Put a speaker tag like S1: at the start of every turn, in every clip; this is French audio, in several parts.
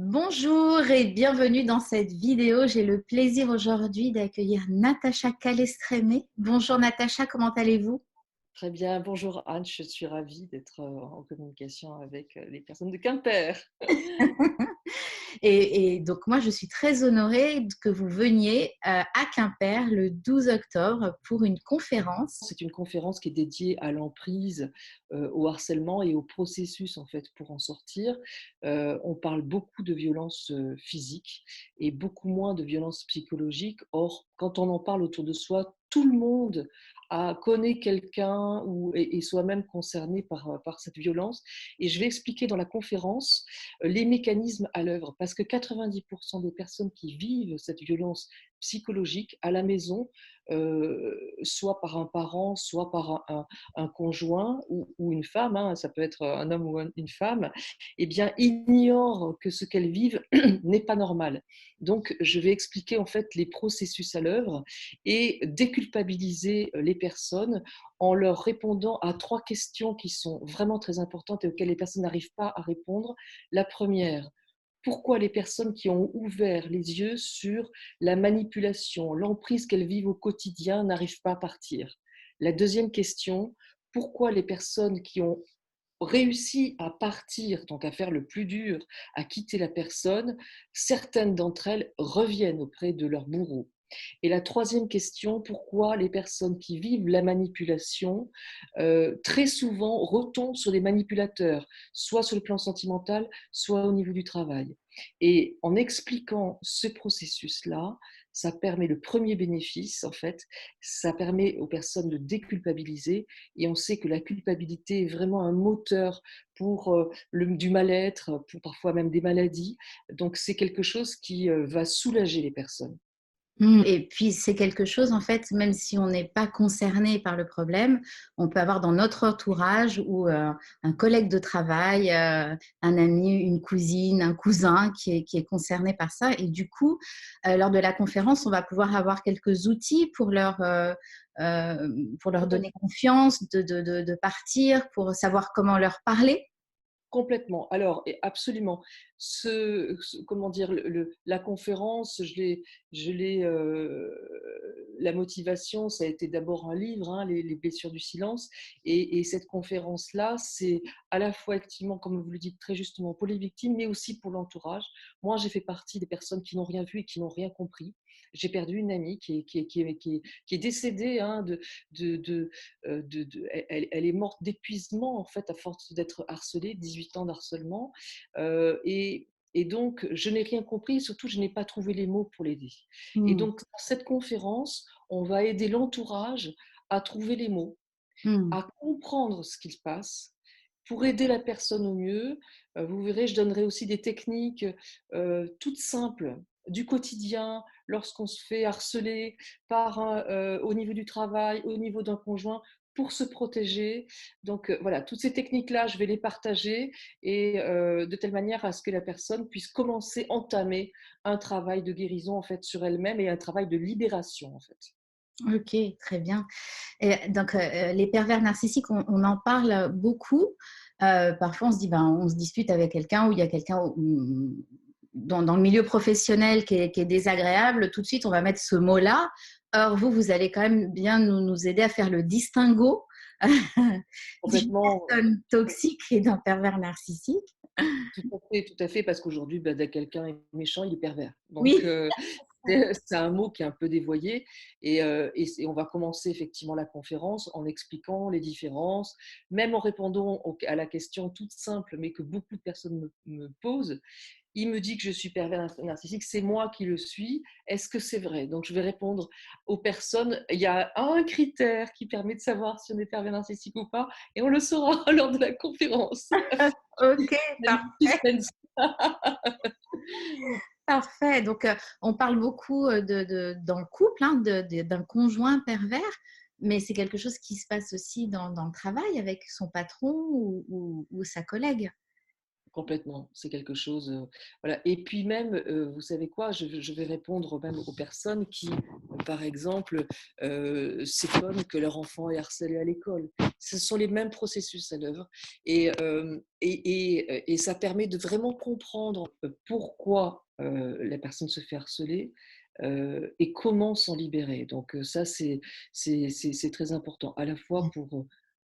S1: Bonjour et bienvenue dans cette vidéo. J'ai le plaisir aujourd'hui d'accueillir Natacha Calestrémé. Bonjour Natacha, comment allez-vous?
S2: Très bien, bonjour Anne, je suis ravie d'être en communication avec les personnes de Quimper.
S1: Et donc moi, je suis très honorée que vous veniez à Quimper le 12 octobre pour une conférence.
S2: C'est une conférence qui est dédiée à l'emprise, au harcèlement et au processus en fait pour en sortir. On parle beaucoup de violences physiques et beaucoup moins de violences psychologiques. Or, quand on en parle autour de soi, tout le monde connaît quelqu'un ou est soi-même concerné par cette violence. Et je vais expliquer dans la conférence les mécanismes à l'œuvre, parce que 90% des personnes qui vivent cette violence psychologique à la maison, soit par un parent, soit par un conjoint ou une femme, hein, ça peut être un homme ou une femme, eh bien, ignorent que ce qu'elles vivent n'est pas normal. Donc, je vais expliquer en fait les processus à l'œuvre et déculpabiliser les personnes en leur répondant à 3 questions qui sont vraiment très importantes et auxquelles les personnes n'arrivent pas à répondre. La première: pourquoi les personnes qui ont ouvert les yeux sur la manipulation, l'emprise qu'elles vivent au quotidien n'arrivent pas à partir? La deuxième question: pourquoi les personnes qui ont réussi à partir, donc à faire le plus dur, à quitter la personne, certaines d'entre elles reviennent auprès de leur bourreau? Et la troisième question: pourquoi les personnes qui vivent la manipulation, très souvent retombent sur les manipulateurs, soit sur le plan sentimental, soit au niveau du travail? Et en expliquant ce processus-là, ça permet le premier bénéfice, en fait, ça permet aux personnes de déculpabiliser, et on sait que la culpabilité est vraiment un moteur pour du mal-être, pour parfois même des maladies. Donc c'est quelque chose qui va soulager les personnes.
S1: Et puis c'est quelque chose, en fait, même si on n'est pas concerné par le problème, on peut avoir dans notre entourage ou un collègue de travail, un ami, une cousine, un cousin qui est concerné par ça. Et du coup, lors de la conférence, on va pouvoir avoir quelques outils pour leur donner confiance, de partir, pour savoir comment leur parler.
S2: Complètement. Alors, et absolument. Comment dire, la conférence, la motivation, ça a été d'abord un livre, hein, les blessures du silence. Et cette conférence-là, c'est à la fois, effectivement, comme vous le dites très justement, pour les victimes, mais aussi pour l'entourage. Moi, j'ai fait partie des personnes qui n'ont rien vu et qui n'ont rien compris. J'ai perdu une amie qui est décédée, hein, elle est morte d'épuisement en fait à force d'être harcelée, 18 ans d'harcèlement, et donc je n'ai rien compris, surtout je n'ai pas trouvé les mots pour l'aider. Et
S1: Mmh.
S2: donc dans cette conférence, on va aider l'entourage à trouver les mots,
S1: Mmh.
S2: à comprendre ce qu'il se passe, pour aider la personne au mieux. Vous verrez, je donnerai aussi des techniques toutes simples du quotidien lorsqu'on se fait harceler au niveau du travail, au niveau d'un conjoint, pour se protéger. Donc voilà, toutes ces techniques-là, je vais les partager, et de telle manière à ce que la personne puisse commencer, entamer un travail de guérison en fait sur elle-même et un travail de libération en fait.
S1: OK, très bien. Et donc, les pervers narcissiques, on en parle beaucoup. Parfois, on se dit, ben, on se dispute avec quelqu'un ou il y a quelqu'un dans le milieu professionnel qui est désagréable. Tout de suite, on va mettre ce mot-là. Or, vous allez quand même bien nous aider à faire le distinguo d'une
S2: Complètement.
S1: personne toxique et d'un pervers narcissique.
S2: Tout à fait, parce qu'aujourd'hui, bah, dès que quelqu'un est méchant, il est pervers. Donc,
S1: Oui.
S2: c'est un mot qui est un peu dévoyé, et on va commencer effectivement la conférence en expliquant les différences, même en répondant à la question toute simple, mais que beaucoup de personnes me posent. Il me dit que je suis pervers narcissique, c'est moi qui le suis. Est-ce que c'est vrai? Donc, je vais répondre aux personnes. Il y a un critère qui permet de savoir si on est pervers narcissique ou pas, et on le saura lors de la conférence.
S1: OK, parfait.
S2: Suspense.
S1: Parfait. Donc, on parle beaucoup dans le couple, hein, d'un conjoint pervers, mais c'est quelque chose qui se passe aussi dans le travail avec son patron ou sa collègue.
S2: Complètement, c'est quelque chose, voilà. Et puis même, vous savez quoi? Je vais répondre même aux personnes qui, par exemple, s'étonnent que leur enfant est harcelé à l'école. Ce sont les mêmes processus à l'œuvre et et ça permet de vraiment comprendre, pourquoi, la personne se fait harceler, et comment s'en libérer. Donc ça, c'est très important, à la fois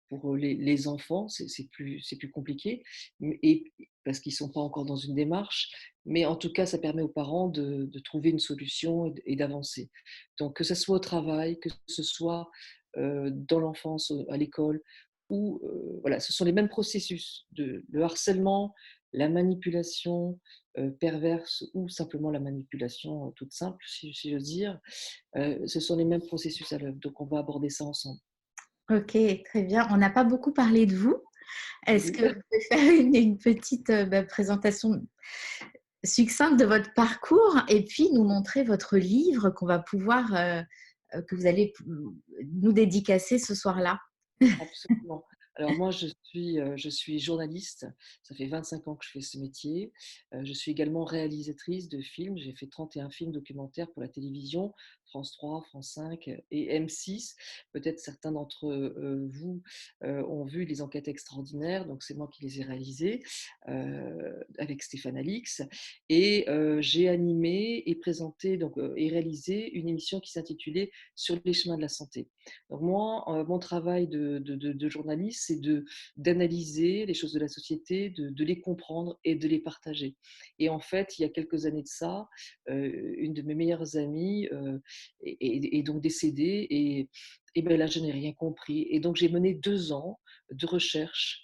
S2: pour les enfants, c'est plus compliqué, et parce qu'ils ne sont pas encore dans une démarche, mais en tout cas, ça permet aux parents de trouver une solution et d'avancer. Donc, que ce soit au travail, que ce soit dans l'enfance, à l'école, ou voilà, ce sont les mêmes processus, le harcèlement, la manipulation perverse ou simplement la manipulation toute simple, si j'ose dire, ce sont les mêmes processus à l'œuvre. Donc, on va aborder ça ensemble.
S1: Ok, très bien. On n'a pas beaucoup parlé de vous. Est-ce
S2: Oui.
S1: que vous pouvez faire une petite présentation succincte de votre parcours et puis nous montrer votre livre qu'on va pouvoir, que vous allez nous dédicacer ce soir-là?
S2: Absolument. Alors moi, je suis journaliste, ça fait 25 ans que je fais ce métier. Je suis également réalisatrice de films. J'ai fait 31 films documentaires pour la télévision, France 3, France 5 et M6. Peut-être certains d'entre vous ont vu Les Enquêtes extraordinaires, donc c'est moi qui les ai réalisés avec Stéphane Alix. Et j'ai animé et présenté donc, et réalisé une émission qui s'intitulait Sur les chemins de la santé. Donc moi, mon travail de journaliste, c'est d'analyser les choses de la société, de les comprendre et de les partager. Et en fait, il y a quelques années de ça, une de mes meilleures amies est donc décédée et ben là, je n'ai rien compris. Et donc, j'ai mené 2 ans de recherche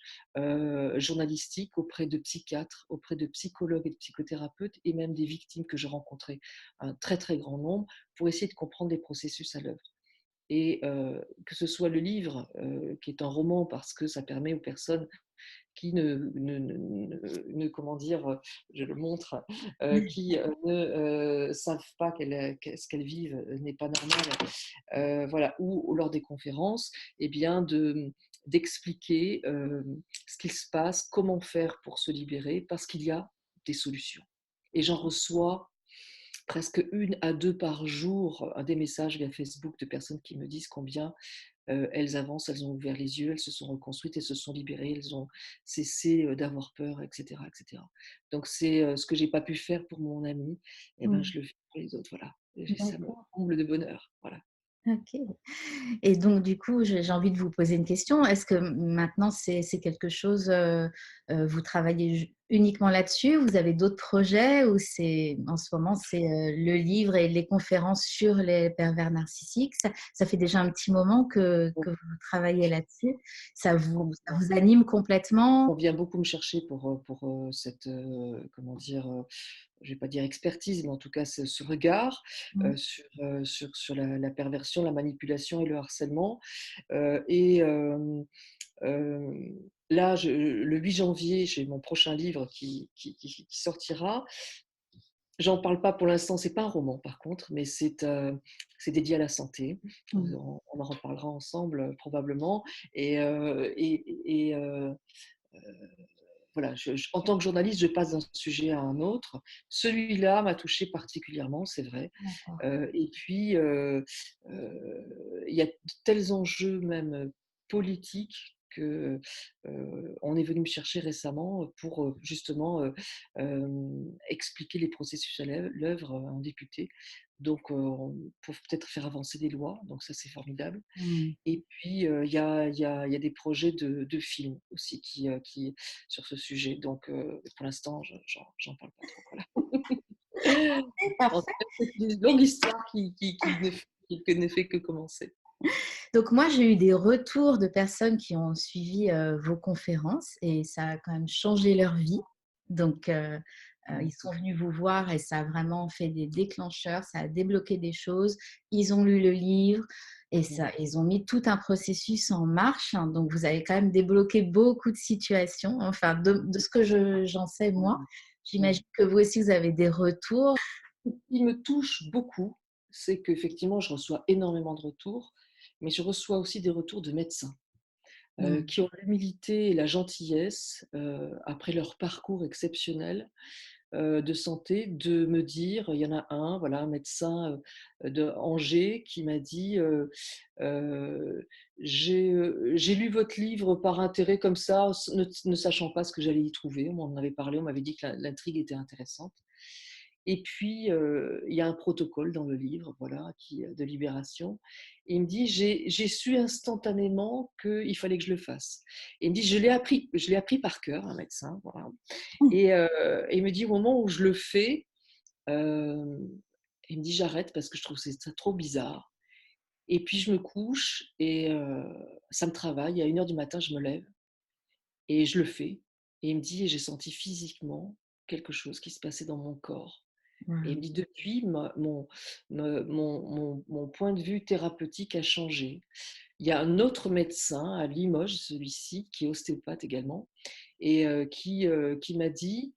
S2: journalistique auprès de psychiatres, auprès de psychologues et de psychothérapeutes et même des victimes que je rencontrais, un très, très grand nombre, pour essayer de comprendre les processus à l'œuvre. Et que ce soit le livre, qui est un roman parce que ça permet aux personnes qui comment dire, je le montre, qui ne savent pas ce qu'elles vivent n'est pas normal, voilà, ou lors des conférences, eh bien d'expliquer ce qu'il se passe, comment faire pour se libérer, parce qu'il y a des solutions. Et j'en reçois presque 1 à 2 par jour, des messages via Facebook de personnes qui me disent combien elles avancent, elles ont ouvert les yeux, elles se sont reconstruites, elles se sont libérées, elles ont cessé d'avoir peur, etc., etc. Donc c'est ce que j'ai pas pu faire pour mon ami, et ben
S1: Mmh.
S2: je le fais pour les autres, voilà. Ça me
S1: D'accord.
S2: comble de bonheur, voilà.
S1: OK. Et donc du coup, j'ai envie de vous poser une question. Est-ce que maintenant c'est quelque chose, vous travaillez uniquement là-dessus? Vous avez d'autres projets ou c'est en ce moment, c'est, le livre et les conférences sur les pervers narcissiques? Ça fait déjà un petit moment que vous travaillez là-dessus. Ça vous anime complètement?
S2: On vient beaucoup me chercher pour cette, comment dire, je ne vais pas dire expertise, mais en tout cas ce regard
S1: Mmh.
S2: sur la perversion, la manipulation et le harcèlement. Et là, le 8 janvier, j'ai mon prochain livre qui sortira. J'en parle pas pour l'instant, c'est pas un roman par contre, mais c'est dédié à la santé.
S1: Mmh.
S2: On en reparlera ensemble probablement. Voilà, en tant que journaliste, je passe d'un sujet à un autre. Celui-là m'a touchée particulièrement, c'est vrai.
S1: D'accord.
S2: Et puis, il y a de tels enjeux même politiques que on est venu me chercher récemment pour justement expliquer les processus à l'œuvre à un député. Donc, pour peut-être faire avancer des lois. Donc ça, c'est formidable.
S1: Mmh.
S2: Et puis, il y a des projets de films aussi sur ce sujet. Donc, pour l'instant, j'en parle pas trop, voilà.
S1: C'est
S2: En tout
S1: parfait.
S2: cas, c'est une longue histoire qui ne fait que commencer.
S1: Donc moi, j'ai eu des retours de personnes qui ont suivi, vos conférences et ça a quand même changé leur vie. Donc ils sont venus vous voir et ça a vraiment fait des déclencheurs, ça a débloqué des choses. Ils ont lu le livre et
S2: Mmh.
S1: ça ils ont mis tout un processus en marche, hein. Donc vous avez quand même débloqué beaucoup de situations, enfin de ce que j'en sais moi.
S2: Mmh. Mmh.
S1: J'imagine que vous aussi, vous avez des retours.
S2: Ce qui me touche beaucoup, c'est qu'effectivement, je reçois énormément de retours, mais je reçois aussi des retours de médecins.
S1: Mmh.
S2: qui ont l'humilité et la gentillesse, après leur parcours exceptionnel, de santé, de me dire, il y en a un, voilà, un médecin, de Angers qui m'a dit, «J'ai lu votre livre par intérêt comme ça, ne sachant pas ce que j'allais y trouver». On m'en avait parlé, on m'avait dit que l'intrigue était intéressante. Et puis, il y a un protocole dans le livre, voilà, de Libération. Et il me dit: «J'ai su instantanément qu'il fallait que je le fasse». Et il me dit: Je l'ai appris par cœur, un médecin, voilà. Et il me dit: «Au moment où je le fais, hem», il me dit: «J'arrête parce que je trouve ça trop bizarre». Et puis je me couche et ça me travaille. À 1 heure du matin, je me lève et je le fais. Et il me dit: «Et j'ai senti physiquement quelque chose qui se passait dans mon corps». Et il me
S1: Waouh.
S2: dit: «Depuis, mon point de vue thérapeutique a changé». Il y a un autre médecin à Limoges, celui-ci, qui est ostéopathe également, et qui m'a dit,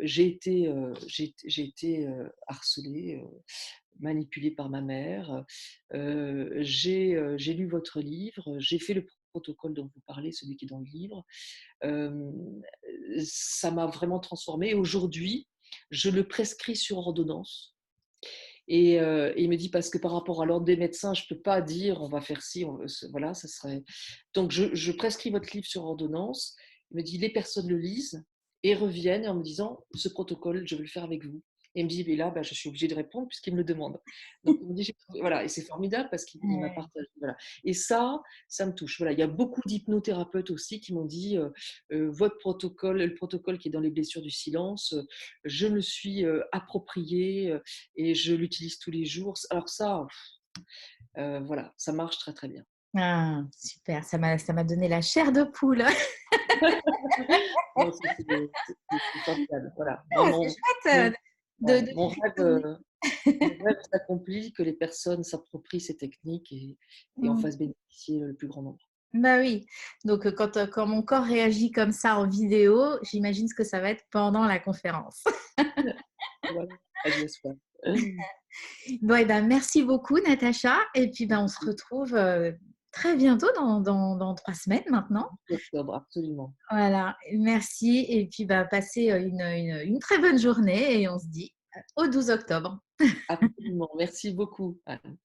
S2: «J'ai été harcelé, manipulé par ma mère, j'ai lu votre livre, j'ai fait le protocole dont vous parlez, celui qui est dans le livre. Hem, Ça m'a vraiment transformée et aujourd'hui, je le prescris sur ordonnance». Et il me dit: «Parce que par rapport à l'ordre des médecins, je ne peux pas dire: "On va faire ci, on voilà, ça serait"». Donc je prescris votre livre sur ordonnance». Il me dit: «Les personnes le lisent et reviennent en me disant: "Ce protocole, je veux le faire avec vous"». Et il me dit: «Et là, bah, je suis obligée de répondre puisqu'il me le demande». Donc il me dit: «Voilà». Et c'est formidable parce qu'il m'a
S1: Ouais.
S2: partagé, voilà. Et ça me touche. Voilà, il y a beaucoup d'hypnothérapeutes aussi qui m'ont dit, «Votre protocole, le protocole qui est dans les blessures du silence, je me le suis, approprié, et je l'utilise tous les jours». Alors ça, voilà, ça marche très, très bien.
S1: Ah, super, ça m'a donné la chair de poule.
S2: Non, ça c'est formidable, voilà. Moi,
S1: Ah, c'est chouette,
S2: ouais,
S1: de
S2: mon rêve s'accomplit, que les personnes s'approprient ces techniques et en
S1: mmh.
S2: fassent bénéficier le plus grand nombre.
S1: Bah oui, donc quand mon corps réagit comme ça en vidéo, j'imagine ce que ça va être pendant la conférence.
S2: Voilà, ah, je l'espère.
S1: Bon et ben, merci beaucoup Natacha et puis, ben, on se
S2: Merci.
S1: retrouve, très bientôt dans 3 semaines maintenant.
S2: Octobre, absolument.
S1: Voilà, merci et puis, bah, passez, une très bonne journée et on se dit, au 12 octobre.
S2: Absolument. Merci beaucoup, Anne.